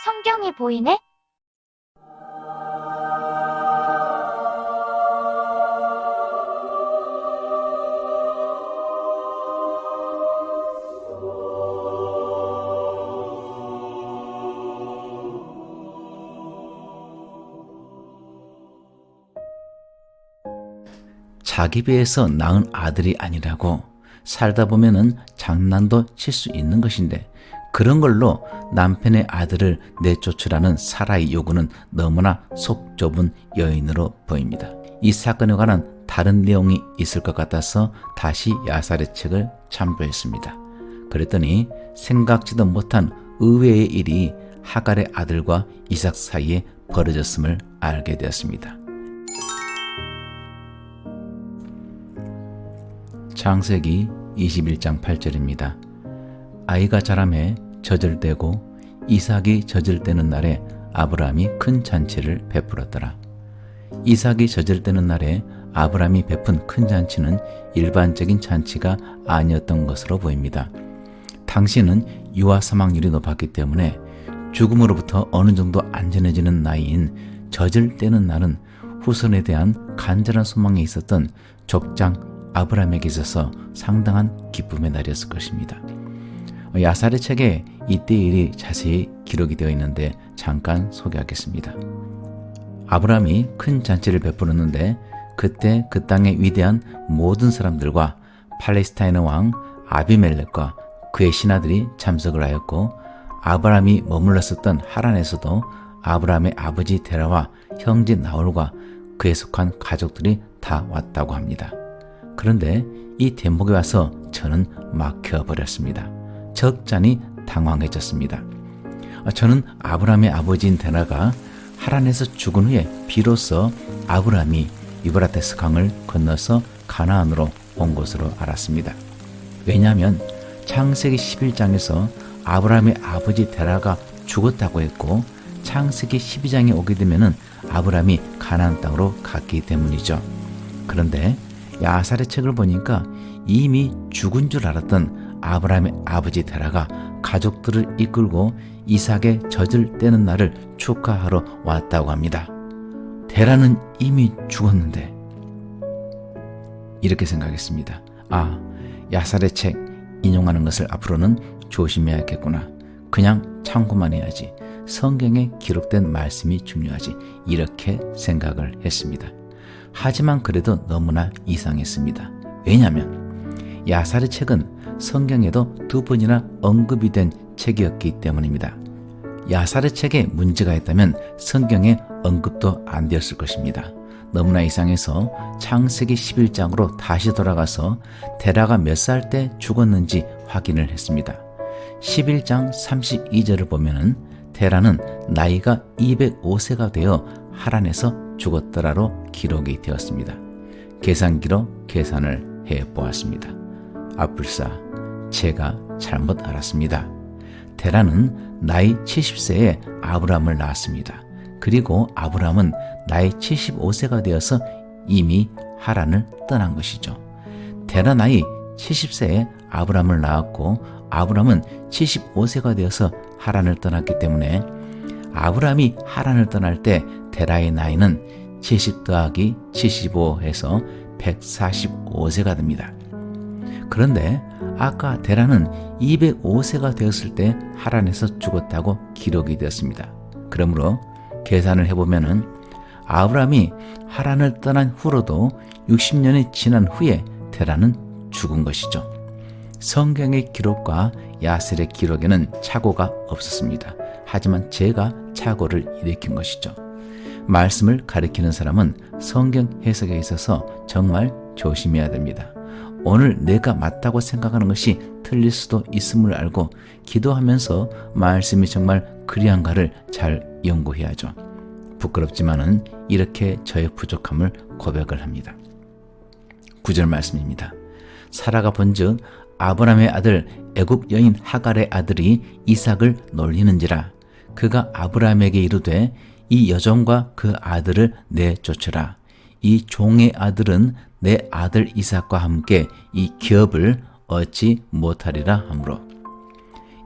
성경이 보이네? 자기 배에서 낳은 아들이 아니라고 살다 보면은 장난도 칠 수 있는 것인데 그런 걸로 남편의 아들을 내쫓으라는 사라의 요구는 너무나 속 좁은 여인으로 보입니다. 이 사건에 관한 다른 내용이 있을 것 같아서 다시 야살의 책을 참조했습니다. 그랬더니 생각지도 못한 의외의 일이 하갈의 아들과 이삭 사이에 벌어졌음을 알게 되었습니다. 창세기 21장 8절입니다. 아이가 자라매 젖을때고 이삭이 젖을때는 날에 아브라함이 큰 잔치를 베풀었더라. 이삭이 젖을때는 날에 아브라함이 베푼 큰 잔치는 일반적인 잔치가 아니었던 것으로 보입니다. 당시에는 유아 사망률이 높았기 때문에 죽음으로부터 어느 정도 안전해지는 나이인 젖을 때는 날은 후손에 대한 간절한 소망이 있었던 족장 아브라함에게 있어서 상당한 기쁨의 날이었을 것입니다. 야살의 책에 이때의 일이 자세히 기록이 되어 있는데 잠깐 소개하겠습니다. 아브라함이 큰 잔치를 베풀었는데 그때 그 땅의 위대한 모든 사람들과 팔레스타인의 왕 아비멜렉과 그의 신하들이 참석을 하였고 아브라함이 머물렀었던 하란에서도 아브라함의 아버지 데라와 형제 나홀과 그에 속한 가족들이 다 왔다고 합니다. 그런데 이 대목에 와서 저는 막혀버렸습니다. 적잖이 당황해졌습니다. 저는 아브라함의 아버지인 데라가 하란에서 죽은 후에 비로소 아브라함이 유브라테스 강을 건너서 가나안으로 온 것으로 알았습니다. 왜냐하면 창세기 11장에서 아브라함의 아버지 데라가 죽었다고 했고 창세기 12장에 오게 되면 아브라함이 가나안 땅으로 갔기 때문이죠. 그런데 야살의 책을 보니까 이미 죽은 줄 알았던 아브라함의 아버지 데라가 가족들을 이끌고 이삭의 젖을 떼는 날을 축하하러 왔다고 합니다. 데라는 이미 죽었는데 이렇게 생각했습니다. 야살의 책 인용하는 것을 앞으로는 조심해야겠구나. 그냥 참고만 해야지. 성경에 기록된 말씀이 중요하지. 이렇게 생각을 했습니다. 하지만 그래도 너무나 이상했습니다. 왜냐하면 야살의 책은 성경에도 2번이나 언급이 된 책이었기 때문입니다. 야살의 책에 문제가 있다면 성경에 언급도 안 되었을 것입니다. 너무나 이상해서 창세기 11장으로 다시 돌아가서 데라가 몇 살 때 죽었는지 확인을 했습니다. 11장 32절을 보면은 데라는 나이가 205세가 되어 하란에서 죽었더라로 기록이 되었습니다. 계산기로 계산을 해보았습니다. 아뿔싸, 제가 잘못 알았습니다. 데라는 나이 70세에 아브라함을 낳았습니다. 그리고 아브라함은 나이 75세가 되어서 이미 하란을 떠난 것이죠. 데라 나이 70세에 아브라함을 낳았고 아브라함은 75세가 되어서 하란을 떠났기 때문에 아브라함이 하란을 떠날 때 데라의 나이는 70 더하기 75 해서 145세가 됩니다. 그런데 아까 데라는 205세가 되었을 때 하란에서 죽었다고 기록이 되었습니다. 그러므로 계산을 해보면 아브라함이 하란을 떠난 후로도 60년이 지난 후에 데라는 죽은 것이죠. 성경의 기록과 야셀의 기록에는 착오가 없었습니다. 하지만 제가 착오를 일으킨 것이죠. 말씀을 가리키는 사람은 성경 해석에 있어서 정말 조심해야 됩니다. 오늘 내가 맞다고 생각하는 것이 틀릴 수도 있음을 알고 기도하면서 말씀이 정말 그리한가를 잘 연구해야죠. 부끄럽지만은 이렇게 저의 부족함을 고백을 합니다. 9절 말씀입니다. 사라가 본즉 아브라함의 아들 애굽 여인 하갈의 아들이 이삭을 놀리는지라 그가 아브라함에게 이르되 이 여종과 그 아들을 내쫓으라. 이 종의 아들은 내 아들 이삭과 함께 이 기업을 얻지 못하리라 하므로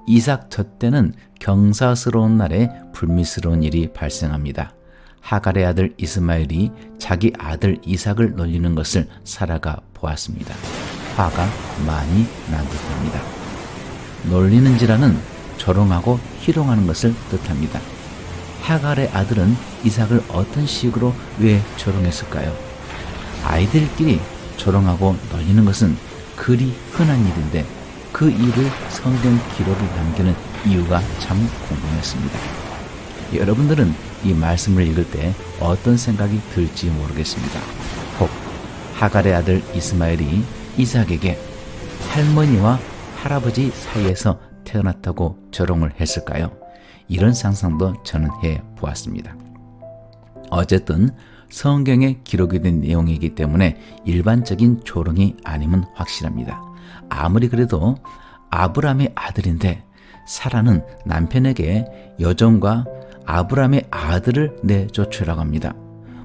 이삭 젖때는 경사스러운 날에 불미스러운 일이 발생합니다. 하갈의 아들 이스마엘이 자기 아들 이삭을 놀리는 것을 사라가 보았습니다. 화가 많이 난 듯합니다. 놀리는지라는 조롱하고 희롱하는 것을 뜻합니다. 하갈의 아들은 이삭을 어떤 식으로 왜 조롱했을까요? 아이들끼리 조롱하고 놀리는 것은 그리 흔한 일인데 그 일을 성경 기록에 남기는 이유가 참 궁금했습니다. 여러분들은 이 말씀을 읽을 때 어떤 생각이 들지 모르겠습니다. 혹 하갈의 아들 이스마엘이 이삭에게 할머니와 할아버지 사이에서 태어났다고 조롱을 했을까요? 이런 상상도 저는 해보았습니다. 어쨌든 성경에 기록이 된 내용이기 때문에 일반적인 조롱이 아님은 확실합니다. 아무리 그래도 아브라함의 아들인데 사라는 남편에게 여종과 아브라함의 아들을 내쫓으라고 합니다.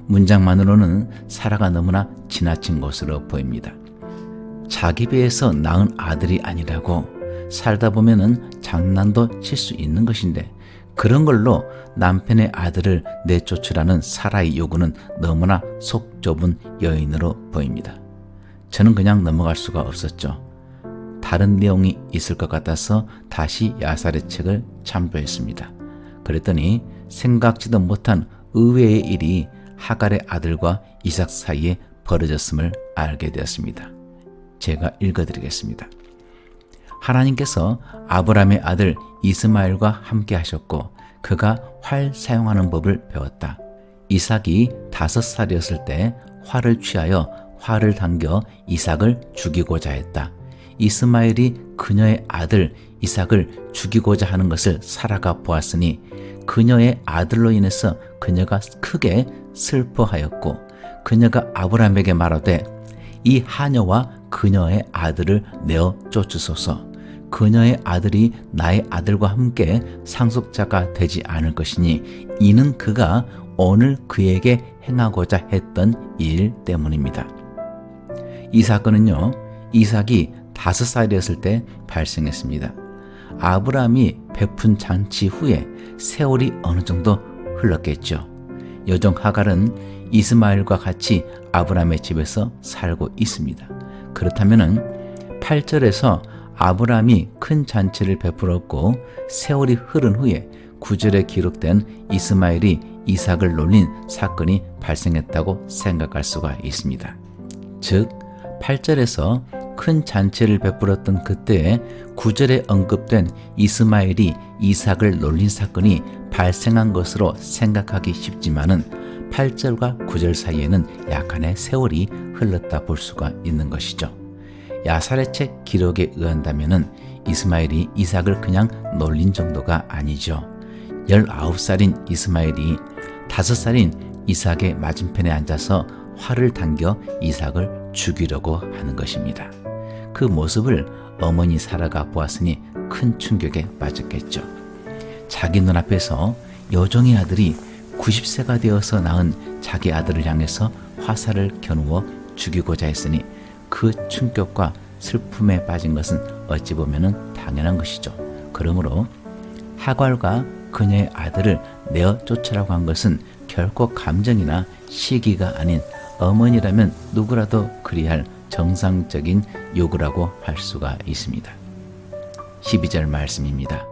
문장만으로는 사라가 너무나 지나친 것으로 보입니다. 자기 배에서 낳은 아들이 아니라고 살다 보면은 장난도 칠 수 있는 것인데 그런 걸로 남편의 아들을 내쫓으라는 사라의 요구는 너무나 속 좁은 여인으로 보입니다. 저는 그냥 넘어갈 수가 없었죠. 다른 내용이 있을 것 같아서 다시 야살의 책을 참조했습니다. 그랬더니 생각지도 못한 의외의 일이 하갈의 아들과 이삭 사이에 벌어졌음을 알게 되었습니다. 제가 읽어드리겠습니다. 하나님께서 아브라함의 아들 이스마엘과 함께 하셨고 그가 활 사용하는 법을 배웠다. 이삭이 5살이었을 때 활을 취하여 활을 당겨 이삭을 죽이고자 했다. 이스마엘이 그녀의 아들 이삭을 죽이고자 하는 것을 사라가 보았으니 그녀의 아들로 인해서 그녀가 크게 슬퍼하였고 그녀가 아브라함에게 말하되 이 하녀와 그녀의 아들을 내어 쫓으소서. 그녀의 아들이 나의 아들과 함께 상속자가 되지 않을 것이니 이는 그가 오늘 그에게 행하고자 했던 일 때문입니다. 이 사건은요, 이삭이 5살이었을 때 발생했습니다. 아브라함이 베푼 잔치 후에 세월이 어느 정도 흘렀겠죠. 여종 하갈은 이스마엘과 같이 아브라함의 집에서 살고 있습니다. 그렇다면 8절에서 아브라함이 큰 잔치를 베풀었고 세월이 흐른 후에 9절에 기록된 이스마엘이 이삭을 놀린 사건이 발생했다고 생각할 수가 있습니다. 즉 8절에서 큰 잔치를 베풀었던 그때에 9절에 언급된 이스마엘이 이삭을 놀린 사건이 발생한 것으로 생각하기 쉽지만은 8절과 9절 사이에는 약간의 세월이 흘렀다 볼 수가 있는 것이죠. 야살의 책 기록에 의한다면은 이스마엘이 이삭을 그냥 놀린 정도가 아니죠. 19살인 이스마엘이 5살인 이삭의 맞은편에 앉아서 활을 당겨 이삭을 죽이려고 하는 것입니다. 그 모습을 어머니 사라가 보았으니 큰 충격에 빠졌겠죠. 자기 눈앞에서 여종의 아들이 90세가 되어서 낳은 자기 아들을 향해서 화살을 겨누어 죽이고자 했으니 그 충격과 슬픔에 빠진 것은 어찌 보면 당연한 것이죠. 그러므로 하갈과 그녀의 아들을 내어 쫓으라고 한 것은 결코 감정이나 시기가 아닌 어머니라면 누구라도 그리할 정상적인 요구라고 할 수가 있습니다. 12절 말씀입니다.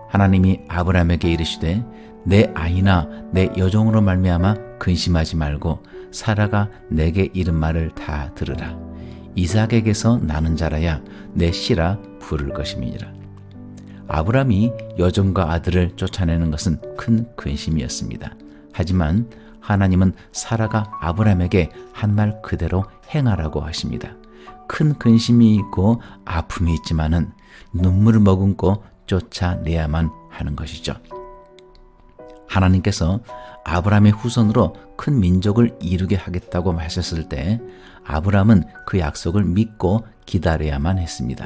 하나님이 아브라함에게 이르시되 내 아이나 내 여종으로 말미암아 근심하지 말고 사라가 내게 이른 말을 다 들으라. 이삭에게서 나는 자라야 내 씨라 부를 것임이니라. 아브라함이 여종과 아들을 쫓아내는 것은 큰 근심이었습니다. 하지만 하나님은 사라가 아브라함에게 한 말 그대로 행하라고 하십니다. 큰 근심이 있고 아픔이 있지만은 눈물을 머금고 쫓아내야만 하는 것이죠. 하나님께서 아브라함의 후손으로 큰 민족을 이루게 하겠다고 하셨을 때 아브라함은 그 약속을 믿고 기다려야만 했습니다.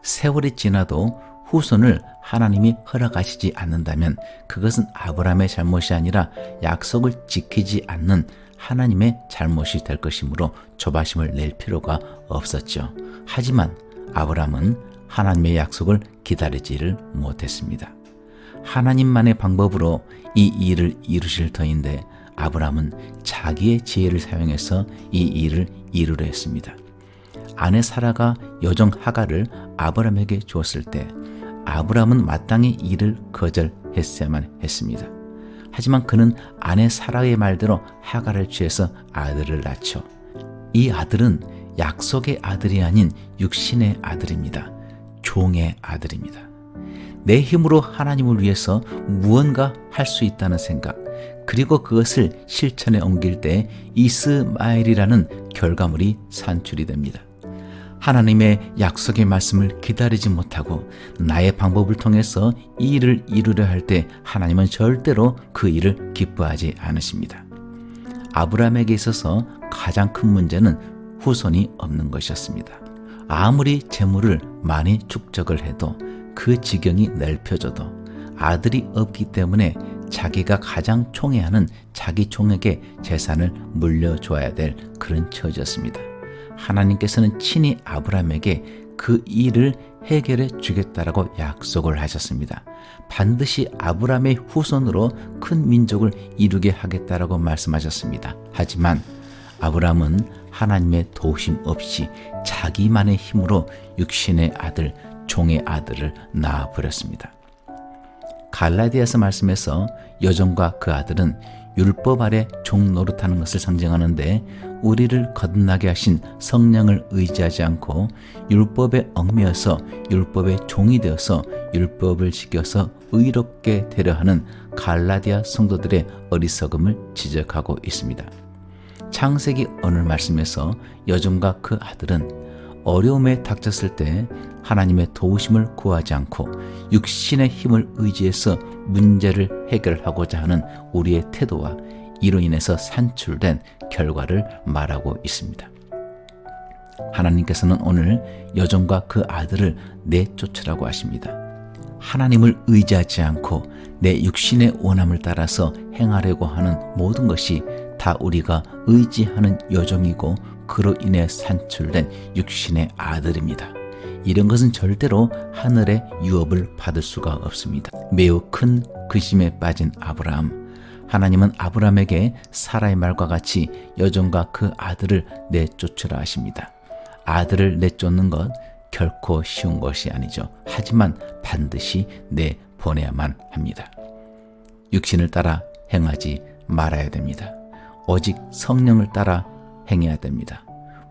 세월이 지나도 후손을 하나님이 허락하시지 않는다면 그것은 아브라함의 잘못이 아니라 약속을 지키지 않는 하나님의 잘못이 될 것이므로 조바심을 낼 필요가 없었죠. 하지만 아브라함은 하나님의 약속을 기다리지를 못했습니다. 하나님만의 방법으로 이 일을 이루실 터인데 아브라함은 자기의 지혜를 사용해서 이 일을 이루려 했습니다. 아내 사라가 여종 하갈을 아브라함에게 주었을 때 아브라함은 마땅히 이를 거절했어야만 했습니다. 하지만 그는 아내 사라의 말대로 하갈을 취해서 아들을 낳죠. 이 아들은 약속의 아들이 아닌 육신의 아들입니다. 종의 아들입니다. 내 힘으로 하나님을 위해서 무언가 할 수 있다는 생각, 그리고 그것을 실천에 옮길 때 이스마엘이라는 결과물이 산출이 됩니다. 하나님의 약속의 말씀을 기다리지 못하고 나의 방법을 통해서 이 일을 이루려 할 때 하나님은 절대로 그 일을 기뻐하지 않으십니다. 아브라함에게 있어서 가장 큰 문제는 후손이 없는 것이었습니다. 아무리 재물을 많이 축적을 해도 그 지경이 넓혀져도 아들이 없기 때문에 자기가 가장 총애하는 자기 종에게 재산을 물려줘야 될 그런 처지였습니다. 하나님께서는 친히 아브라함에게 그 일을 해결해 주겠다라고 약속을 하셨습니다. 반드시 아브라함의 후손으로 큰 민족을 이루게 하겠다라고 말씀하셨습니다. 하지만 아브라함은 하나님의 도우심 없이 자기만의 힘으로 육신의 아들, 종의 아들을 낳아버렸습니다. 갈라디아서 말씀에서 여종과 그 아들은 율법 아래 종 노릇하는 것을 상징하는데 우리를 거듭나게 하신 성령을 의지하지 않고 율법에 얽매여서 율법의 종이 되어서 율법을 지켜서 의롭게 되려 하는 갈라디아 성도들의 어리석음을 지적하고 있습니다. 창세기 오늘 말씀에서 여종과 그 아들은 어려움에 닥쳤을 때 하나님의 도우심을 구하지 않고 육신의 힘을 의지해서 문제를 해결하고자 하는 우리의 태도와 이로 인해서 산출된 결과를 말하고 있습니다. 하나님께서는 오늘 여종과 그 아들을 내쫓으라고 하십니다. 하나님을 의지하지 않고 내 육신의 원함을 따라서 행하려고 하는 모든 것이 다 우리가 의지하는 여종이고 그로 인해 산출된 육신의 아들입니다. 이런 것은 절대로 하늘의 유업을 받을 수가 없습니다. 매우 큰 근심에 빠진 아브라함. 하나님은 아브라함에게 사라의 말과 같이 여종과 그 아들을 내쫓으라 하십니다. 아들을 내쫓는 것 결코 쉬운 것이 아니죠. 하지만 반드시 내보내야만 합니다. 육신을 따라 행하지 말아야 됩니다. 오직 성령을 따라 행해야 됩니다.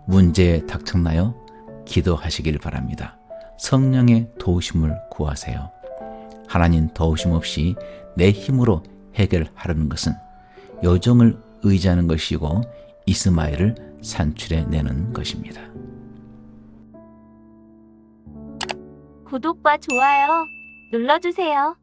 문제에 닥쳤나요? 기도하시길 바랍니다. 성령의 도우심을 구하세요. 하나님 도우심 없이 내 힘으로 해결하려는 것은 여종을 의지하는 것이고 이스마엘을 산출해내는 것입니다. 구독과 좋아요 눌러주세요.